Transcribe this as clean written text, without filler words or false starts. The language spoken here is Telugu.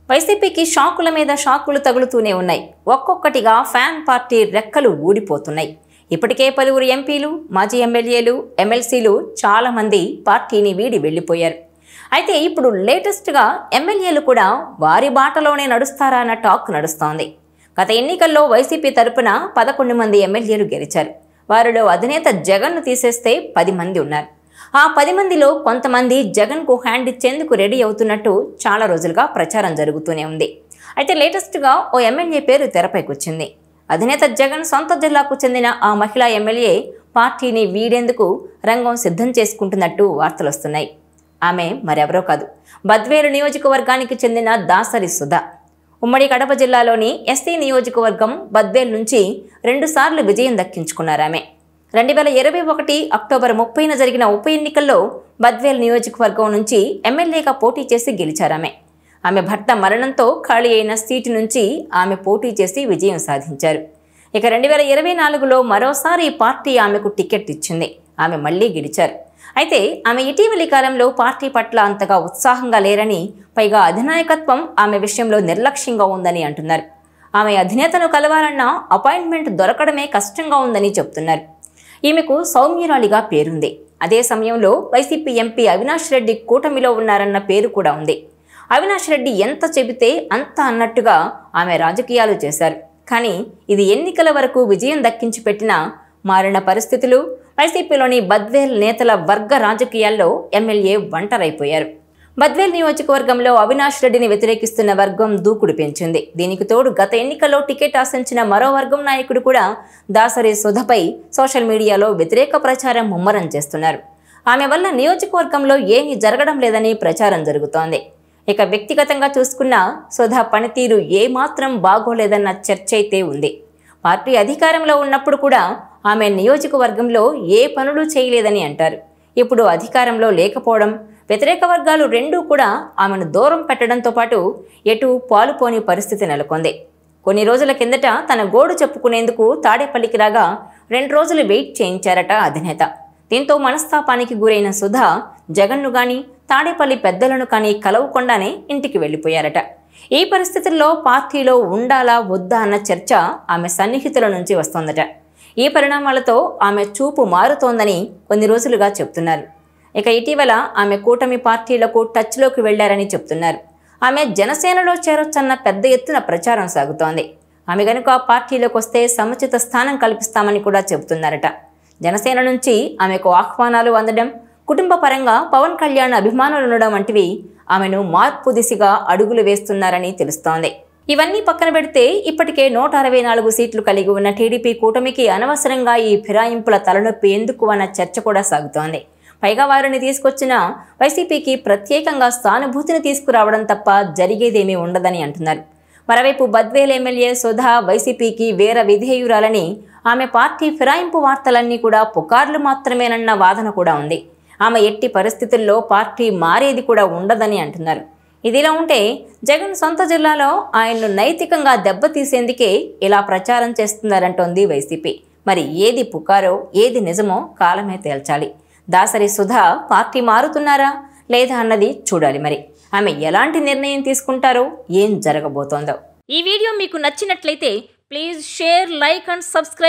వైసీపీకి షాకుల మీద షాకులు తగులుతూనే ఉన్నాయి. ఒక్కొక్కటిగా ఫ్యాన్ పార్టీ రెక్కలు ఊడిపోతున్నాయి. ఇప్పటికే పలువురు ఎంపీలు, మాజీ ఎమ్మెల్యేలు, ఎమ్మెల్సీలు చాలా మంది పార్టీని వీడి వెళ్లిపోయారు. అయితే ఇప్పుడు లేటెస్ట్గా ఎమ్మెల్యేలు కూడా వారి బాటలోనే నడుస్తారా అన్న టాక్ నడుస్తోంది. గత ఎన్నికల్లో వైసీపీ తరపున 11 మంది ఎమ్మెల్యేలు గెలిచారు. వారిలో అధినేత జగన్ను తీసేస్తే 10 మంది ఉన్నారు. ఆ 10 మందిలో కొంతమంది జగన్కు హ్యాండ్ ఇచ్చేందుకు రెడీ అవుతున్నట్టు చాలా రోజులుగా ప్రచారం జరుగుతూనే ఉంది. అయితే లేటెస్ట్గా ఓ ఎమ్మెల్యే పేరు తెరపైకి వచ్చింది. అధినేత జగన్ సొంత జిల్లాకు చెందిన ఆ మహిళా ఎమ్మెల్యే పార్టీని వీడేందుకు రంగం సిద్ధం చేసుకుంటున్నట్టు వార్తలు వస్తున్నాయి. ఆమె మరెవరో కాదు, బద్వేలు నియోజకవర్గానికి చెందిన దాసరి సుధా. ఉమ్మడి కడప జిల్లాలోని ఎస్సీ నియోజకవర్గం బద్వేలు నుంచి 2 సార్లు విజయం దక్కించుకున్నారామె. 2021 అక్టోబర్ 30న జరిగిన ఉప ఎన్నికల్లో బద్వేల్ నియోజకవర్గం నుంచి ఎమ్మెల్యేగా పోటీ చేసి గెలిచారామె. ఆమె భర్త మరణంతో ఖాళీ అయిన సీటు నుంచి ఆమె పోటీ చేసి విజయం సాధించారు. ఇక 2024లో మరోసారి పార్టీ ఆమెకు టికెట్ ఇచ్చింది. ఆమె మళ్లీ గెలిచారు. అయితే ఆమె ఇటీవలి కాలంలో పార్టీ పట్ల అంతగా ఉత్సాహంగా లేరని, పైగా అధినాయకత్వం ఆమె విషయంలో నిర్లక్ష్యంగా ఉందని అంటున్నారు. ఆమె అధినేతను కలవాలన్నా అపాయింట్మెంట్ దొరకడమే కష్టంగా ఉందని చెబుతున్నారు. ఈమెకు సౌమ్యురాలిగా పేరుంది. అదే సమయంలో వైసీపీ ఎంపీ అవినాష్ రెడ్డి కూటమిలో ఉన్నారన్న పేరు కూడా ఉంది. అవినాష్ రెడ్డి ఎంత చెబితే అంత అన్నట్టుగా ఆమె రాజకీయాలు చేశారు. కానీ ఇది ఎన్నికల వరకు విజయం దక్కించి పెట్టినా మారిన పరిస్థితులు, వైసీపీలోని బద్వేల్ నేతల వర్గ రాజకీయాల్లో ఎమ్మెల్యే ఒంటరైపోయారు. బద్వేల్ నియోజకవర్గంలో అవినాష్ రెడ్డిని వ్యతిరేకిస్తున్న వర్గం దూకుడు పెంచింది. దీనికి తోడు గత ఎన్నికల్లో టికెట్ ఆశించిన మరో వర్గం నాయకుడు కూడా దాసరి సుధపై సోషల్ మీడియాలో వ్యతిరేక ప్రచారం ముమ్మరం చేస్తున్నారు. ఆమె వల్ల నియోజకవర్గంలో ఏమీ జరగడం లేదని ప్రచారం జరుగుతోంది. ఇక వ్యక్తిగతంగా చూసుకున్న సుధా పనితీరు ఏమాత్రం బాగోలేదన్న చర్చ అయితే ఉంది. పార్టీ అధికారంలో ఉన్నప్పుడు కూడా ఆమె నియోజకవర్గంలో ఏ పనులు చేయలేదని అంటారు. ఇప్పుడు అధికారంలో లేకపోవడం, వ్యతిరేక వర్గాలు రెండూ కూడా ఆమెను దూరం పెట్టడంతో పాటు ఎటు పాలుపోని పరిస్థితి నెలకొంది. కొన్ని రోజుల కిందట తన గోడు చెప్పుకునేందుకు తాడేపల్లికి రాగా 2 రోజులు వెయిట్ చేయించారట అధినేత. దీంతో మనస్తాపానికి గురైన సుధా జగన్ను గాని, తాడేపల్లి పెద్దలను కానీ కలవకుండానే ఇంటికి వెళ్లిపోయారట. ఈ పరిస్థితుల్లో పార్టీలో ఉండాలా వద్దా అన్న చర్చ ఆమె సన్నిహితుల నుంచి వస్తోందట. ఈ పరిణామాలతో ఆమె చూపు మారుతోందని కొన్ని రోజులుగా చెప్తున్నారు. ఇక ఇటీవల ఆమె కూటమి పార్టీలకు టచ్లోకి వెళ్లారని చెప్తున్నారు. ఆమె జనసేనలో చేరొచ్చన్న పెద్ద ఎత్తున ప్రచారం సాగుతోంది. ఆమె గనుక పార్టీలోకి వస్తే సముచిత స్థానం కల్పిస్తామని కూడా చెబుతున్నారట. జనసేన నుంచి ఆమెకు ఆహ్వానాలు అందడం, కుటుంబ పరంగా పవన్ కళ్యాణ్ అభిమానులు ఉండడం వంటివి ఆమెను మార్పు దిశగా అడుగులు వేస్తున్నారని తెలుస్తోంది. ఇవన్నీ పక్కన పెడితే ఇప్పటికే 164 సీట్లు కలిగి ఉన్న టీడీపీ కూటమికి అనవసరంగా ఈ ఫిరాయింపుల తలనొప్పి ఎందుకు అన్న చర్చ కూడా సాగుతోంది. పైగా వారిని తీసుకొచ్చిన వైసీపీకి ప్రత్యేకంగా సానుభూతిని తీసుకురావడం తప్ప జరిగేదేమీ ఉండదని అంటున్నారు. మరోవైపు బద్వేల్ ఎమ్మెల్యే సుధా వైసీపీకి వేర విధేయురాలని, ఆమె పార్టీ ఫిరాయింపు వార్తలన్నీ కూడా పుకార్లు మాత్రమేనన్న వాదన కూడా ఉంది. ఆమె ఎట్టి పరిస్థితుల్లో పార్టీ మారేది కూడా ఉండదని అంటున్నారు. ఇదిలా ఉంటే జగన్ సొంత జిల్లాలో ఆయన్ను నైతికంగా దెబ్బతీసేందుకే ఇలా ప్రచారం చేస్తున్నారంటోంది వైసీపీ. మరి ఏది పుకారో ఏది నిజమో కాలమే తేల్చాలి. దాసరి సుధా పార్టీ మారుతున్నారా లేదా అన్నది చూడాలి. మరి ఆమె ఎలాంటి నిర్ణయం తీసుకుంటారో, ఏం జరగబోతోందో. ఈ వీడియో మీకు నచ్చినట్లయితే please share, like and subscribe.